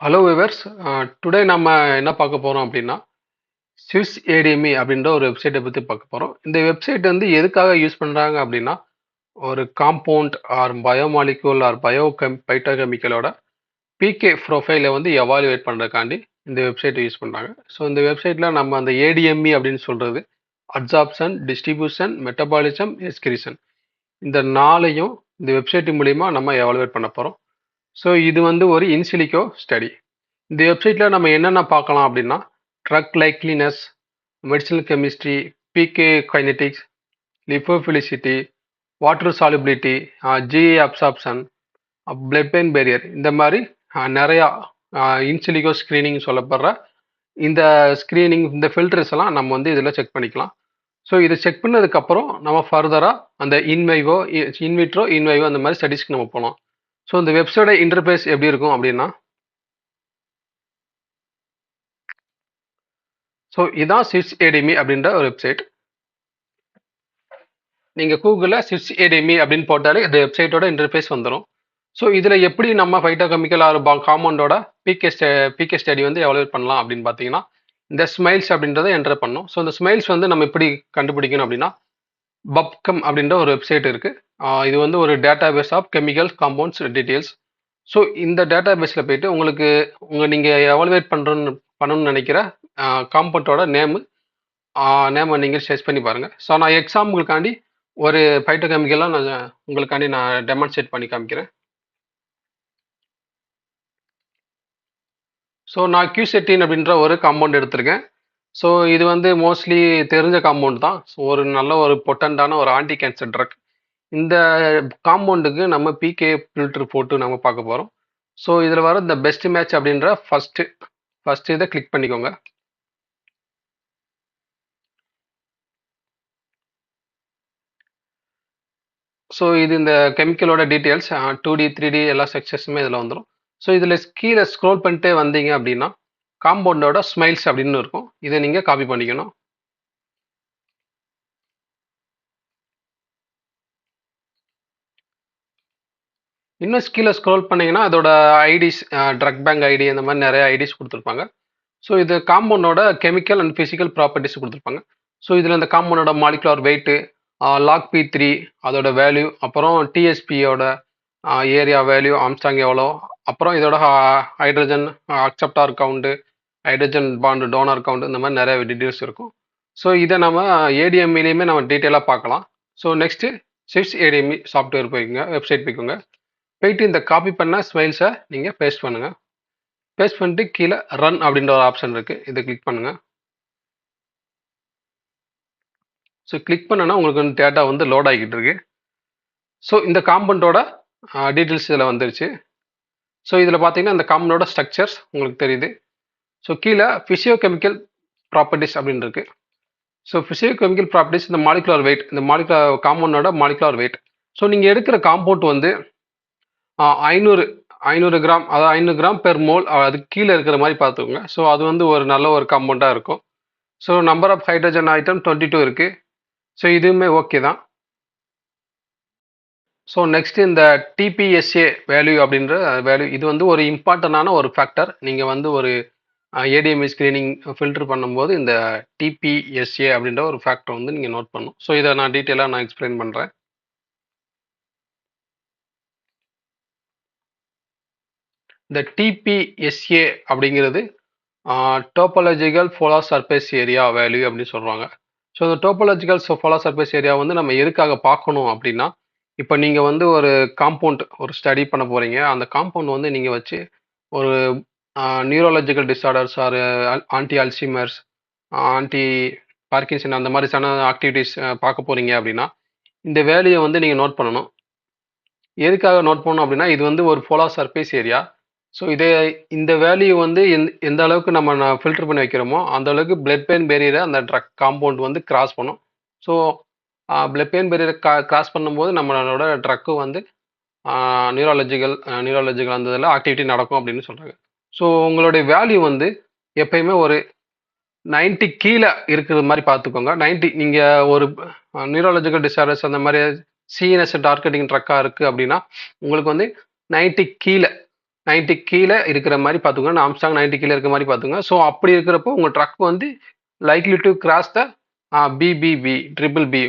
Hello viewers. Today நம்ம என்ன பார்க்க போகிறோம் அப்படின்னா ஸ்விஸ் ஏடிஎம்இ அப்படின்ற ஒரு வெப்சைட்டை பற்றி பார்க்க போகிறோம். இந்த வெப்சைட் வந்து எதுக்காக யூஸ் பண்ணுறாங்க அப்படின்னா ஒரு காம்பவுண்ட் ஆர் பயோமாலிக்யூல் ஆர் பைட்டோகெமிக்கலோட பிகே ப்ரொஃபைலை வந்து எவாலுவேட் பண்ணுறதுக்காண்டி இந்த வெப்சைட்டை யூஸ் பண்ணுறாங்க. ஸோ இந்த வெப்சைட்டில் நம்ம அந்த ஏடிஎம்இ அப்படின்னு சொல்கிறது அப்சார்ப்ஷன், டிஸ்ட்ரிபியூஷன், மெட்டபாலிசம், எக்ஸ்கிரிஷன் இந்த நாளையும் இந்த வெப்சைட் மூலிமா நம்ம எவாலுவேட் பண்ண போகிறோம். ஸோ இது வந்து ஒரு இன்சிலிகோ ஸ்டடி. இந்த வெப்சைட்டில் நம்ம என்னென்ன பார்க்கலாம் அப்படின்னா drug likeliness, medicinal chemistry, PK kinetics, lipophilicity, water solubility, GI absorption, blood brain barrier இந்த மாதிரி நிறையா இன்சிலிகோ ஸ்க்ரீனிங் சொல்லப்படுற இந்த ஸ்க்ரீனிங் இந்த ஃபில்டர்ஸ் எல்லாம் நம்ம வந்து இதில் செக் பண்ணிக்கலாம். ஸோ இதை செக் பண்ணதுக்கப்புறம் நம்ம ஃபர்தராக அந்த இன்விட்ரோ இன்வைவோ அந்த மாதிரி ஸ்டடீஸ்க்கு நம்ம போகலாம். ஸோ இந்த வெப்சைட்டோட இன்டர்ஃபேஸ் எப்படி இருக்கும் அப்படின்னா ஸோ இதான் ஸ்விஸ் ஏடிஎம்இ அப்படின்ற ஒரு வெப்சைட். நீங்கள் கூகுளில் ஸ்விஸ் ஏடிஎம்இ அப்படின்னு போட்டாலே இந்த வெப்சைட்டோட இன்டர்ஃபேஸ் வந்துடும். ஸோ இதில் எப்படி நம்ம ஃபைட்டோகெமிக்கல் ஆர் காம்பவுண்டோட பிகே ஸ்டடி வந்து எவாலுவேட் பண்ணலாம் அப்படின்னு பார்த்தீங்கன்னா இந்த ஸ்மைல்ஸ் அப்படின்றத என்டர் பண்ணணும். ஸோ இந்த ஸ்மைல்ஸ் வந்து நம்ம எப்படி கண்டுபிடிக்கணும் அப்படின்னா பப்கம் அப்படின்ற ஒரு வெப்சைட் இருக்குது. இது வந்து ஒரு data base of chemical compounds details. So இந்த டேட்டா பேஸில் போயிட்டு உங்களுக்கு நீங்கள் எவாலுவேட் பண்ணணும்னு நினைக்கிற காம்பவுண்டோட நேமை நீங்கள் சர்ச் பண்ணி பாருங்கள். ஸோ நான் எக்ஸாம்பிளுக்காண்டி ஒரு ஃபைட்டோகெமிக்கலாக நான் டெமான்ஸ்ட்ரேட் பண்ணி காமிக்கிறேன். ஸோ நான் கியூசெட்டின் அப்படின்ற ஒரு காம்பவுண்ட் எடுத்திருக்கேன். ஸோ இது வந்து மோஸ்ட்லி தெரிஞ்ச காம்பவுண்ட் தான். ஸோ ஒரு நல்ல ஒரு பொட்டண்டான ஒரு ஆன்டி கேன்சர் ட்ரக். இந்த காம்பவுண்டுக்கு நம்ம பிகே ஃபில்டர் போட்டு நம்ம பார்க்க போகிறோம். ஸோ இதில் வர இந்த பெஸ்ட் மேட்ச் அப்படின்ற ஃபஸ்ட்டு இதை கிளிக் பண்ணிக்கோங்க. ஸோ இது இந்த கெமிக்கலோட டீட்டெயில்ஸ் 2D 3D எல்லா செக்ஷன்ஸுமே இதில் வந்துடும். ஸோ இதில் கீழே ஸ்க்ரோல் பண்ணிட்டே வந்தீங்க அப்படின்னா காம்பவுண்டோட ஸ்மைல்ஸ் அப்படின்னு இருக்கும். இதை நீங்கள் காப்பி பண்ணிக்கணும். இன்னும் கீழே ஸ்க்ரோல் பண்ணீங்கன்னா அதோட ஐடிஸ், ட்ரக் பேங்க் ஐடி அந்த மாதிரி நிறைய ஐடிஸ் கொடுத்துருப்பாங்க. ஸோ இது காம்பவுண்டோட கெமிக்கல் அண்ட் ஃபிசிக்கல் ப்ராப்பர்ட்டிஸ் கொடுத்துருப்பாங்க. ஸோ இதில் இந்த காம்பவுண்டோட மாலிகுலர் வெயிட்டு, லாக் P3 அதோட வேல்யூ, அப்புறம் டிஎஸ்பியோட ஏரியா வேல்யூ, ஆம்ஸ்டாங் எவ்வளோ, அப்புறம் இதோட hydrogen acceptor count, hydrogen bond donor count இந்த மாதிரி நிறைய டீட்டெயில்ஸ் இருக்கும். ஸோ இதை நம்ம ஏடிஎம்இலையுமே நம்ம டீட்டெயிலாக பார்க்கலாம். So next Swiss ADME software போய்க்குங்க, வெப்சைட் போய்க்குங்க. போயிட்டு இந்த காப்பி பண்ண ஸ்மைல்ஸை நீங்கள் பேஸ்ட் பண்ணுங்கள். பேஸ்ட் பண்ணிட்டு கீழே ரன் அப்படின்ற ஒரு ஆப்ஷன் இருக்குது, இதை கிளிக் பண்ணுங்கள். ஸோ கிளிக் பண்ணனா உங்களுக்கு வந்து டேட்டா வந்து லோட் ஆகிக்கிட்டு இருக்கு. ஸோ இந்த காம்பவுண்டோட டீட்டெயில்ஸ் இதில் வந்துருச்சு. ஸோ இதில் பார்த்தீங்கன்னா இந்த காம்பவுண்டோட ஸ்ட்ரக்சர்ஸ் உங்களுக்கு தெரியுது. ஸோ கீழே ஃபிசியோகெமிக்கல் ப்ராப்பர்ட்டிஸ் அப்படின்னு இருக்கு. ஸோ ஃபிசியோகெமிக்கல் ப்ராப்பர்ட்டிஸ் இந்த மாலிகுலர் வெயிட், இந்த காம்பவுண்டோட மாலிகுலர் வெயிட். ஸோ நீங்கள் எடுக்கிற காம்பவுண்ட் வந்து 500 கிராம், அதாவது 500 கிராம் பெர் மோல் அதுக்கு கீழே இருக்கிற மாதிரி பார்த்துக்கோங்க. ஸோ அது வந்து ஒரு நல்ல ஒரு காம்பவுண்டாக இருக்கும். So number of hydrogen item 22 இருக்குது. ஸோ இதுவுமே ஓகே தான். ஸோ நெக்ஸ்ட் இந்த டிபிஎஸ்ஏ வேல்யூ அப்படின்ற வேல்யூ, இது வந்து ஒரு இம்பார்ட்டண்டான ஒரு ஃபேக்டர். நீங்கள் வந்து ஒரு ஏடிஎம்இ ஸ்க்ரீனிங் ஃபில்டர் பண்ணும்போது இந்த டிபிஎஸ்ஏ அப்படின்ற ஒரு ஃபேக்டர் வந்து நீங்கள் நோட் பண்ணணும். ஸோ இதை நான் டீட்டெயிலாக எக்ஸ்பிளைன் பண்ணுறேன். இந்த டிபிஎஸ்ஏ அப்படிங்கிறது topological polar surface area value அப்படின்னு சொல்கிறாங்க. ஸோ இந்த டோபாலஜிக்கல் போலார் சர்ஃபேஸ் ஏரியா வந்து நம்ம எதுக்காக பார்க்கணும் அப்படின்னா, இப்போ நீங்கள் வந்து ஒரு காம்பவுண்ட் ஒரு ஸ்டடி பண்ண போகிறீங்க. அந்த காம்பவுண்ட் வந்து நீங்கள் வச்சு ஒரு neurological disorders or anti Alzheimer's, anti Parkinson அந்த மாதிரியான ஆக்டிவிட்டீஸ் பார்க்க போகிறீங்க அப்படின்னா இந்த வேல்யூயை வந்து நீங்கள் நோட் பண்ணணும். எதுக்காக நோட் பண்ணணும் அப்படின்னா இது வந்து ஒரு போலார் சர்ஃபேஸ் ஏரியா. ஸோ இந்த வேல்யூ வந்து எந்த அளவுக்கு நம்ம ஃபில்டர் பண்ணி வைக்கிறோமோ அந்த அளவுக்கு பிளட் பெயின் பேரியரை அந்த ட்ரக் காம்பவுண்ட் வந்து கிராஸ் பண்ணும். ஸோ பிளட் பெயின் பேரியரை கிராஸ் பண்ணும்போது நம்மளோட ட்ரக்கு வந்து நியூராலஜிக்கல் அந்த இதில் ஆக்டிவிட்டி நடக்கும் அப்படின்னு சொல்கிறாங்க. ஸோ உங்களுடைய வேல்யூ வந்து எப்பயுமே ஒரு 90 கீழே இருக்கிற மாதிரி பார்த்துக்கோங்க. 90 நீங்கள் ஒரு நியூராலஜிக்கல் டிஸார்டர்ஸ் அந்த மாதிரி சிஎன்எஸ் டார்கெட்டிங் ட்ரக்காக இருக்குது அப்படின்னா உங்களுக்கு வந்து 90 கீழே 90 கீழே இருக்கிற மாதிரி பார்த்துக்கோங்க. ஆம்ஸ்டாங் 90 கீழே இருக்கிற மாதிரி பார்த்துங்க. ஸோ அப்படி இருக்கிறப்போ உங்கள் ட்ரக் வந்து likely to cross the BBB triple B.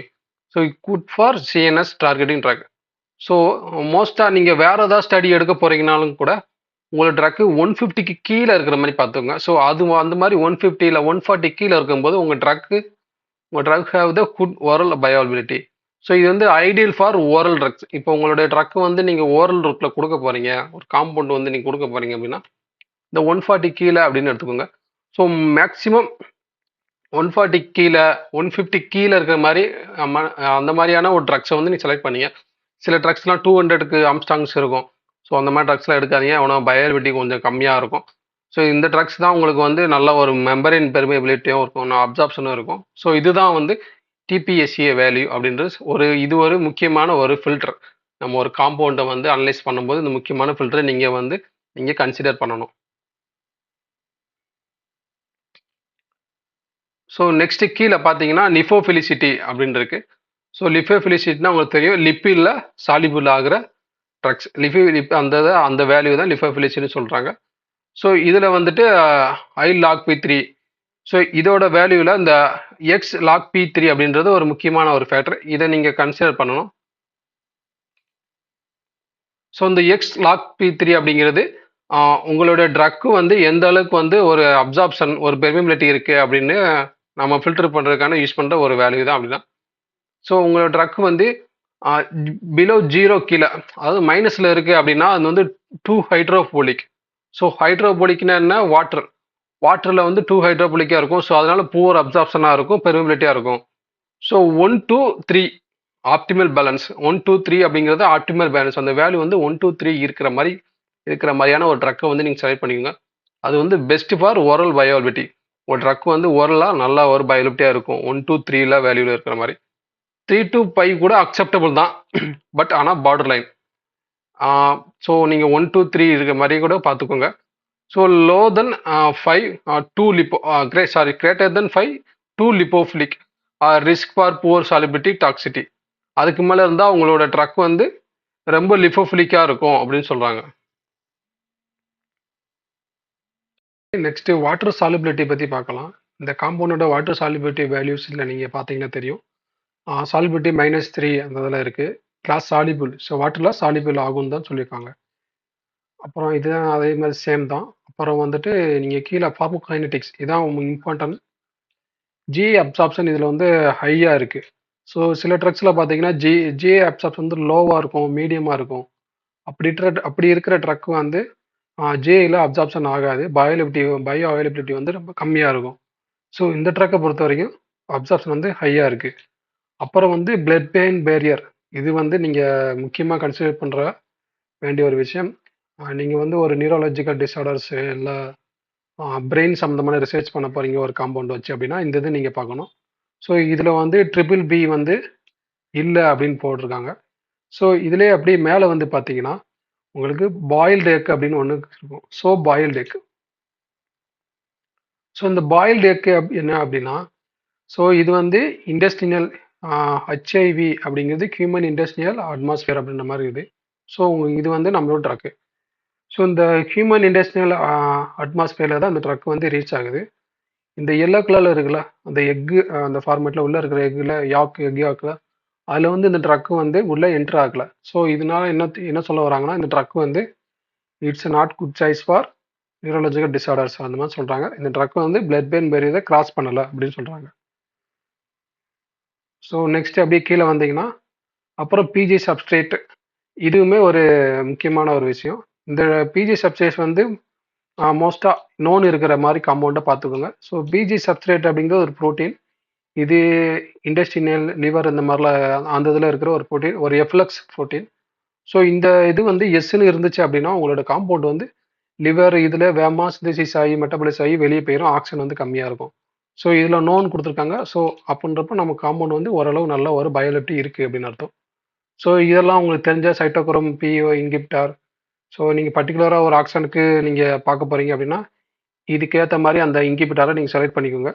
So good for CNS targeting drug. So மோஸ்ட்டாக நீங்கள் வேறு ஏதாவது ஸ்டடி எடுக்க போகிறீங்கனாலும் கூட உங்களோட ட்ரக்கு 150க்கு கீழே இருக்கிற மாதிரி பார்த்துக்கோங்க. ஸோ அது அந்த மாதிரி 150 இல்லை 140 கீழே இருக்கும்போது உங்கள் drug have the good oral bioavailability. So இது வந்து ஐடியல் ஃபார் ஓரல் ட்ரக்ஸ். இப்போ உங்களுடைய ட்ரக் வந்து நீங்கள் ஓரல் ரூட்டில் கொடுக்க போகிறீங்க, ஒரு காம்பவுண்ட் வந்து நீங்கள் கொடுக்க போகிறீங்க அப்படின்னா இந்த 140 கீழே அப்படின்னு எடுத்துக்கோங்க. ஸோ மேக்ஸிமம் 140 கீழே 150 கீழே இருக்கிற மாதிரி அந்த மாதிரியான ஒரு ட்ரக்ஸை வந்து நீங்கள் செலக்ட் பண்ணீங்க. சில ட்ரக்ஸ்லாம் 200க்கு ஆம்ஸ்டாங்ஸ் இருக்கும். ஸோ அந்த மாதிரி ட்ரக்ஸ்லாம் எடுக்காதீங்க. அவனா பயோபிலிட்டி கொஞ்சம் கம்மியாக இருக்கும். ஸோ இந்த ட்ரக்ஸ் தான் உங்களுக்கு வந்து நல்ல ஒரு மெம்பரின் பெர்மியபிலிட்டியும் இருக்கும், அப்சார்ப்ஷனும் இருக்கும். ஸோ இதுதான் வந்து டிபிஎஸ்சிஏ வேல்யூ அப்படின்றது இது ஒரு முக்கியமான ஒரு ஃபில்டர். நம்ம ஒரு காம்பவுண்டை வந்து அனலைஸ் பண்ணும்போது இந்த முக்கியமான ஃபில்டரை நீங்கள் கன்சிடர் பண்ணணும். ஸோ நெக்ஸ்ட் கீழே பார்த்தீங்கன்னா லிஃபோஃபிலிசிட்டி அப்படின்னு இருக்கு. ஸோ லிஃபோஃபிலிசிட்டினா உங்களுக்கு தெரியும், லிப்பிடில் சாலிபிள் ஆகிற ட்ரக்ஸ். அந்த வேல்யூ தான் லிஃபோஃபிலிசிட்டின்னு சொல்கிறாங்க. ஸோ இதில் வந்துட்டு ஐ லாக் பி3. ஸோ இதோட வேல்யூவில் இந்த எக்ஸ் லாக் பி3 அப்படின்றது ஒரு முக்கியமான ஒரு ஃபேக்டர். இதை நீங்கள் கன்சிடர் பண்ணணும். ஸோ இந்த எக்ஸ் லாக் பி3 அப்படிங்கிறது உங்களோட ட்ரக்கு வந்து எந்த அளவுக்கு வந்து ஒரு அப்சார்ப்ஷன், ஒரு பெர்மிபிலிட்டி இருக்குது அப்படின்னு நம்ம ஃபில்டர் பண்ணுறதுக்கான யூஸ் பண்ணுற ஒரு வேல்யூ தான் அப்படின்னா. ஸோ உங்களோட ட்ரக் வந்து பிலோ 0 கீழே, அதாவது மைனஸில் இருக்குது அப்படின்னா அது வந்து 2 ஹைட்ரோபோலிக். ஸோ ஹைட்ரோபோலிக்னா என்ன, வாட்டரில் வந்து 2 ஹைட்ரோபோலிக்காக இருக்கும். ஸோ அதனால புவர் அப்சார்ப்ஷனாக இருக்கும், பெர்மிபிலிட்டியாக இருக்கும். So 1 to 3 optimal balance. 1 to 3 அப்படிங்கிறது ஆப்டிமல் பேலன்ஸ். அந்த வேல்யூ வந்து 1 to 3 இருக்கிற மாதிரியான ஒரு ட்ரக்கை வந்து நீங்கள் செலக்ட் பண்ணிக்கோங்க. அது வந்து பெஸ்ட் ஃபார் ஓரல் பயோபிலிட்டி. ஒரு ட்ரக் வந்து ஓரலாக நல்லா ஒரு பயோபிலிட்டியாக இருக்கும் 1 to 3 வேல்யூவில் இருக்கிற மாதிரி. 3 to 5 கூட அக்செப்டபிள் தான், பட் ஆனால் பார்டர் லைன். ஸோ நீங்கள் 1 to 3 இருக்கிற மாதிரி கூட பார்த்துக்கோங்க. So low than 5 greater than 5 2 lipophilic risk for poor solubility toxicity. அதுக்கு மேலே இருந்தால் உங்களோட ட்ரக் வந்து ரொம்ப லிப்போஃபிலிக்காக இருக்கும் அப்படின்னு சொல்கிறாங்க. நெக்ஸ்ட் வாட்டர் சாலிபிலிட்டி பற்றி பார்க்கலாம். இந்த காம்பவுண்டோட வாட்டர் சாலிபிலிட்டி வேல்யூஸில் நீங்கள் பார்த்தீங்கன்னா தெரியும், சாலிபிலிட்டி -3 அந்த இதில் இருக்குது. கிளாஸ் சாலிபிள், ஸோ வாட்டரில் சாலிபிள் ஆகும்னு தான் சொல்லியிருக்காங்க. அப்புறம் இதுதான் அதே மாதிரி சேம் தான். அப்புறம் வந்துட்டு நீங்கள் கீழே ஃபார்மோகைனெட்டிக்ஸ், இதான் இம்பார்ட்டன்ட். ஜிஏ அப்சார்ப்ஷன் இதில் வந்து ஹையாக இருக்குது. ஸோ சில ட்ரக்ஸில் பார்த்தீங்கன்னா ஜிஏ அப்சார்ப்ஷன் வந்து லோவாக இருக்கும், மீடியமாக இருக்கும். அப்படி இருக்கிற ட்ரக் வந்து ஜேயில் அப்சார்ப்ஷன் ஆகாது, பயோ அவைலபிலிட்டி வந்து ரொம்ப கம்மியாக இருக்கும். ஸோ இந்த ட்ரக்கை பொறுத்த வரைக்கும் அப்சார்ப்ஷன் வந்து ஹையாக இருக்குது. அப்புறம் வந்து பிளட் பெயின் பேரியர், இது வந்து நீங்கள் முக்கியமாக கன்சிடர் பண்ணுற வேண்டிய ஒரு விஷயம். நீங்கள் வந்து ஒரு நியூரலாஜிக்கல் டிஸார்டர்ஸ் இல்லை பிரெயின் சம்மந்தமான ரிசர்ச் பண்ண போகிறீங்க ஒரு காம்பவுண்ட் வச்சு அப்படின்னா இந்த இது நீங்கள் பார்க்கணும். ஸோ இதில் வந்து ட்ரிபிள் பி வந்து இல்லை அப்படின்னு போட்டிருக்காங்க. ஸோ இதிலே அப்படியே மேலே வந்து பார்த்தீங்கன்னா உங்களுக்கு பாயில்டு எக் அப்படின்னு ஒன்று இருக்கும். So boiled egg. ஸோ இந்த பாயில்டு எக் என்ன அப்படின்னா, ஸோ இது வந்து இண்டஸ்ட்ரியல் ஹெச்ஐவி அப்படிங்கிறது ஹியூமன் இண்டஸ்ட்ரியல் அட்மாஸ்பியர் அப்படின்ற மாதிரி இருக்குது. ஸோ இது வந்து நம்மளோட ட்ரக்கு. ஸோ இந்த ஹியூமன் இண்டஸ்ட்ரியல் அட்மாஸ்பியரில் தான் அந்த ட்ரக் வந்து ரீச் ஆகுது. இந்த எல்லோ கலரில் இருக்குல்ல, அந்த எக்கு, அந்த ஃபார்மேட்டில் உள்ளே இருக்கிற எக்கில் எக் யாக்கில் அதில் வந்து இந்த ட்ரக்கு வந்து உள்ளே என்ட்ரு ஆகலை. ஸோ இதனால என்ன சொல்ல வராங்கன்னா, இந்த ட்ரக் வந்து it's not good choice for neurological disorders அந்த மாதிரி சொல்கிறாங்க. இந்த ட்ரக் வந்து பிளட் பெயின் பேரியரை கிராஸ் பண்ணலை அப்படின்னு சொல்கிறாங்க. ஸோ நெக்ஸ்ட் அப்படியே கீழே வந்தீங்கன்னா அப்புறம் பிஜி சப்ஸ்ட்ரேட், இதுவுமே ஒரு முக்கியமான ஒரு விஷயம். இந்த பிஜி சப்ஸ்ட்ரேட் வந்து மோஸ்ட்டாக நோன் இருக்கிற மாதிரி காம்பவுண்டை பார்த்துக்கோங்க. ஸோ பிஜி சப்ஸ்ட்ரேட் அப்படிங்கிறது ஒரு ப்ரோட்டீன். இது இண்டஸ்ட்ரியல் லிவர் இந்த மாதிரிலாம் அந்த இதில் இருக்கிற ஒரு ப்ரோட்டீன், ஒரு எஃப்ளக்ஸ் ப்ரோட்டீன். ஸோ இந்த இது வந்து எஸ்ன்னு இருந்துச்சு அப்படின்னா உங்களோட காம்பவுண்ட் வந்து லிவர் இதில் வேகமாக சிந்தசிஸ் ஆகி மெட்டபாலைஸ் ஆகி வெளியே போயிடும், ஆக்சிஜன் வந்து கம்மியாக இருக்கும். ஸோ இதில் நோன் கொடுத்துருக்காங்க. ஸோ அப்படின்றப்ப நம்ம காம்பவுண்ட் வந்து ஓரளவு நல்ல ஒரு பயோலிட்டி இருக்குது அப்படின்னு அர்த்தம். ஸோ இதெல்லாம் உங்களுக்கு தெரிஞ்ச சைட்டோக்ரோம் பிஓ இன்ஹிபிட்டார். ஸோ நீங்கள் பர்டிகுலராக ஒரு ஆக்சிஜனுக்கு நீங்கள் பார்க்க போகிறீங்க அப்படின்னா இதுக்கேற்ற மாதிரி அந்த இன்ஹிபிட்டாரை நீங்கள் செலக்ட் பண்ணிக்கோங்க.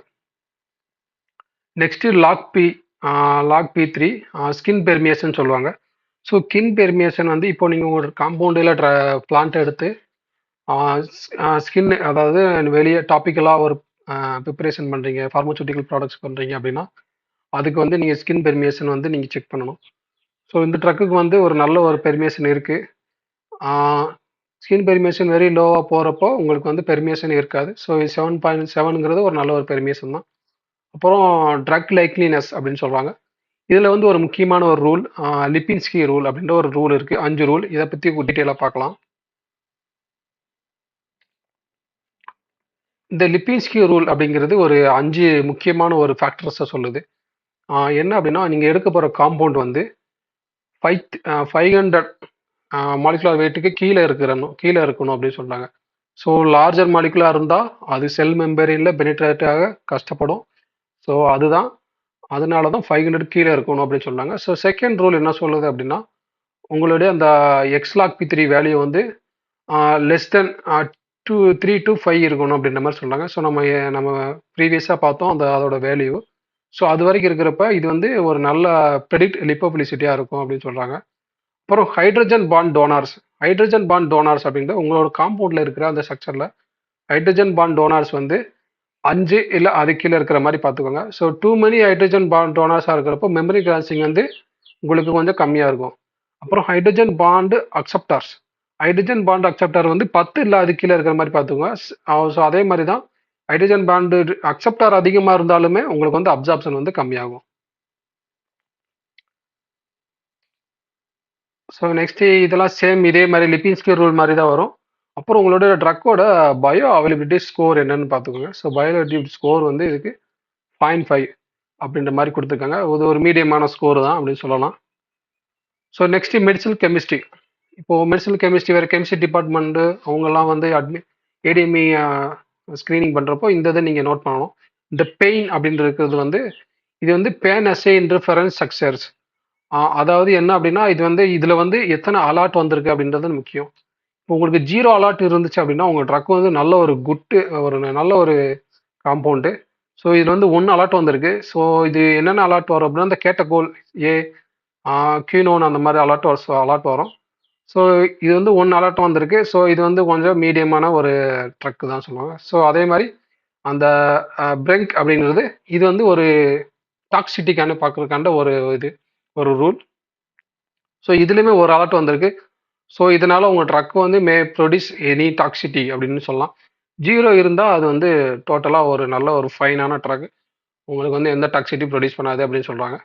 நெக்ஸ்ட்டு லாக் பி3 ஸ்கின் பெர்மியேஷன் சொல்லுவாங்க. ஸோ ஸ்கின் பெர்மியேஷன் வந்து இப்போ நீங்கள் ஒரு காம்பவுண்டில் பிளான்ட் எடுத்து ஸ்கின் அதாவது வெளியே டாபிக்கலாக ஒரு ப்ரிப்பரேஷன் பண்ணுறீங்க, ஃபார்மசூட்டிக்கல் ப்ராடக்ட்ஸ் பண்ணுறீங்க அப்படின்னா அதுக்கு வந்து நீங்கள் ஸ்கின் பெர்மியேஷன் வந்து நீங்கள் செக் பண்ணணும். ஸோ இந்த ட்ரக்குக்கு வந்து ஒரு நல்ல ஒரு பெர்மியேஷன் இருக்குது. ஸ்கின் பெர்மியேஷன் வெரி லோவாக போகிறப்போ உங்களுக்கு வந்து பெர்மியேஷன் இருக்காது. ஸோ 7.7ங்கிறது ஒரு நல்ல ஒரு பெர்மியேஷன் தான். அப்புறம் ட்ரக் லைக்லினஸ் அப்படின்னு சொல்கிறாங்க. இதில் வந்து ஒரு முக்கியமான ஒரு ரூல், லிப்பின்ஸ்கி ரூல் அப்படின்ற ஒரு ரூல் இருக்குது. 5 ரூல். இதை பற்றி டீட்டெயிலாக பார்க்கலாம். இந்த லிப்பின்ஸ்கி ரூல் அப்படிங்கிறது ஒரு 5 முக்கியமான ஒரு ஃபேக்டர்ஸை சொல்லுது. என்ன அப்படின்னா, நீங்கள் எடுக்க போகிற காம்பவுண்ட் வந்து 500 மாலிகுலர் வெயிட்டுக்கு கீழே இருக்கணும் அப்படின்னு சொல்றாங்க. ஸோ லார்ஜர் மாலிகுலாக இருந்தால் அது செல் மெம்பரேனில் பெனிட்ரேட் ஆக கஷ்டப்படும். ஸோ அதனால தான் 500 கீழே இருக்கணும் அப்படின்னு சொன்னாங்க. ஸோ செகண்ட் ரூல் என்ன சொல்லுது அப்படின்னா, உங்களுடைய அந்த எக்ஸ்லாக் P3 வேல்யூ வந்து லெஸ் தென் 3 to 5 இருக்கணும் அப்படின்ற மாதிரி சொன்னாங்க. ஸோ நம்ம ப்ரீவியஸாக பார்த்தோம் அதோட வேல்யூ. ஸோ அது வரைக்கும் இருக்கிறப்ப இது வந்து ஒரு நல்ல ப்ரெடிக்ட் லிப்போபிலிசிட்டியாக இருக்கும் அப்படின்னு சொல்கிறாங்க. அப்புறம் ஹைட்ரஜன் பாண்ட் டோனார்ஸ் அப்படிங்கிற உங்களோட காம்பவுண்டில் இருக்கிற அந்த ஸ்ட்ரக்சரில் ஹைட்ரஜன் பாண்ட் டோனார்ஸ் வந்து 5 இல்லை அது கீழே இருக்கிற மாதிரி பார்த்துக்கோங்க. So too many hydrogen bond டோனார்ஸாக இருக்கிறப்போ மெமரி கிராசிங் வந்து உங்களுக்கு கொஞ்சம் கம்மியாக இருக்கும். அப்புறம் ஹைட்ரஜன் பாண்ட் அக்செப்டார் வந்து 10 இல்லை அது கீழே இருக்கிற மாதிரி பார்த்துக்கோங்க. ஸோ அதே மாதிரி தான் ஹைட்ரஜன் பாண்டு அக்செப்டார் அதிகமாக இருந்தாலுமே உங்களுக்கு வந்து அப்சார்ப்ஷன் வந்து கம்மியாகும். ஸோ நெக்ஸ்ட்டு இதெல்லாம் சேம் இதே மாதிரி லிப்பின்ஸ்கி ரூல் மாதிரி தான் வரும். அப்புறம் உங்களோட ட்ரக்கோட பயோ அவைலபிலிட்டி ஸ்கோர் என்னன்னு பார்த்துக்கோங்க. ஸோ பயோ அவைலபிலிட்டி ஸ்கோர் வந்து இதுக்கு 0.5 அப்படின்ற மாதிரி கொடுத்துருக்காங்க. இது ஒரு மீடியமான ஸ்கோர் தான் அப்படின்னு சொல்லலாம். So next medicinal chemistry. இப்போது மெடிசினல் கெமிஸ்ட்ரி வேறு கெமிஸ்ட்ரி டிபார்ட்மெண்ட்டு அவங்கெல்லாம் வந்து ஏடிஎம்இ ஸ்க்ரீனிங் பண்ணுறப்போ இந்த இதை நீங்கள் நோட் பண்ணணும். இந்த பெயின் அப்படின்னு இருக்கிறது வந்து இது வந்து பேன் அசே இன்டர்ஃபரன்ஸ் ஸ்ட்ரக்சர்ஸ். அதாவது என்ன அப்படின்னா இது வந்து இதில் வந்து எத்தனை அலாட் வந்திருக்கு அப்படின்றது முக்கியம். இப்போ உங்களுக்கு 0 அலாட் இருந்துச்சு அப்படின்னா உங்கள் ட்ரக் வந்து நல்ல ஒரு நல்ல ஒரு காம்பவுண்டு. ஸோ இதில் வந்து 1 அலாட் வந்திருக்கு. ஸோ இது என்னென்ன அலாட் வரும் அப்படின்னா இந்த கேட்டகோல் ஏ கியூனோன் அந்த மாதிரி அலாட் வரும். ஸோ இது வந்து 1 அலாட் வந்திருக்கு. ஸோ இது வந்து கொஞ்சம் மீடியமான ஒரு ட்ரக் தான் சொல்லுவாங்க. ஸோ அதே மாதிரி அந்த பிரெங்க் அப்படிங்கிறது இது வந்து ஒரு டாக்ஸிட்டிக்கான பார்க்கறதுக்காண்ட ஒரு ரூல். ஸோ இதுலேயுமே ஒரு அலர்ட் வந்திருக்கு. ஸோ இதனால உங்கள் ட்ரக் வந்து மே ப்ரொடியூஸ் எனி டாக்ஸிட்டி அப்படின்னு சொல்லலாம். 0 இருந்தால் அது வந்து டோட்டலாக ஒரு நல்ல ஒரு ஃபைனான ட்ரக். உங்களுக்கு வந்து எந்த டாக்ஸிட்டி ப்ரொடியூஸ் பண்ணாது அப்படின்னு சொல்கிறாங்க.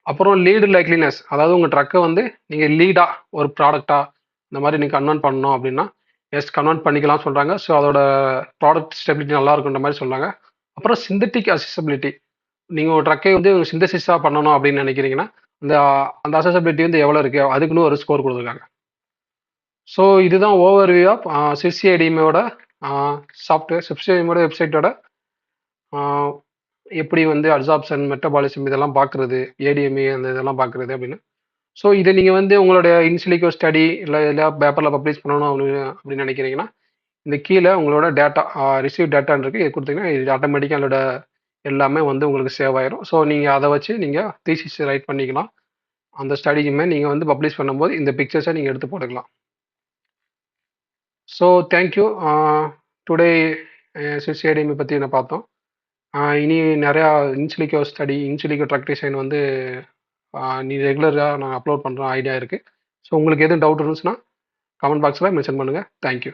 அப்புறம் லீடு லைக்லினஸ், அதாவது உங்கள் ட்ரக்கை வந்து நீங்கள் லீடாக ஒரு ப்ராடக்டாக இந்த மாதிரி நீங்கள் கன்வெர்ட் பண்ணணும் அப்படின்னா கன்வெர்ட் பண்ணிக்கலாம் சொல்கிறாங்க. ஸோ அதோட ப்ராடக்ட் ஸ்டெபிலிட்டி நல்லா இருக்குன்ற மாதிரி சொல்கிறாங்க. அப்புறம் சிந்தட்டிக் அசசிபிலிட்டி, நீங்கள் ஒரு ட்ரக்கை வந்து சிந்தசிஸாக பண்ணணும் அப்படின்னு நினைக்கிறீங்கன்னா அந்த அந்த அசசபிலிட்டி வந்து எவ்வளோ இருக்குது அதுக்குன்னு ஒரு ஸ்கோர் கொடுத்துருக்காங்க. ஸோ இதுதான் ஓவர்வியூ ஆஃப் சிசிஐடிஎம்மோட வெப்சைட்டோட எப்படி வந்து அப்சார்ப்ஷன் மெட்டபாலிசம் இதெல்லாம் பார்க்குறது, ஏடிஎம்ஏ அந்த இதெல்லாம் பார்க்குறது அப்படின்னு. ஸோ இதை நீங்கள் வந்து உங்களுடைய இன்சிலிக்கோ ஸ்டடி இல்லை பேப்பரில் பப்ளிஷ் பண்ணணும் அப்படின்னு நினைக்கிறீங்கன்னா இந்த கீழே உங்களோட டேட்டா ரிசீவ் டேட்டான்னு இருக்குது, இது கொடுத்தீங்கன்னா இது ஆட்டோமேட்டிக்காக அதோட எல்லாமே வந்து உங்களுக்கு சேவ் ஆயிரும். ஸோ நீங்கள் அதை வச்சு நீங்கள் தீசிஸ் ரைட் பண்ணிக்கலாம். அந்த ஸ்டடிக்குமே நீங்கள் வந்து பப்ளிஷ் பண்ணும்போது இந்த பிக்சர்ஸை நீங்கள் எடுத்து போட்டுக்கலாம். So thank you. டுடே சிசிஐடிஎம்ஐ பற்றி என்ன பார்த்தோம். இனி நிறையா இன்சிலிக்கோ ட்ரக் டிசைன் வந்து நீ ரெகுலராக நான் அப்லோட் பண்ணுற ஐடியா இருக்குது. ஸோ உங்களுக்கு எதுவும் டவுட் இருந்துச்சுன்னா கமெண்ட் பாக்ஸில் மென்ஷன் பண்ணுங்கள். தேங்க்யூ.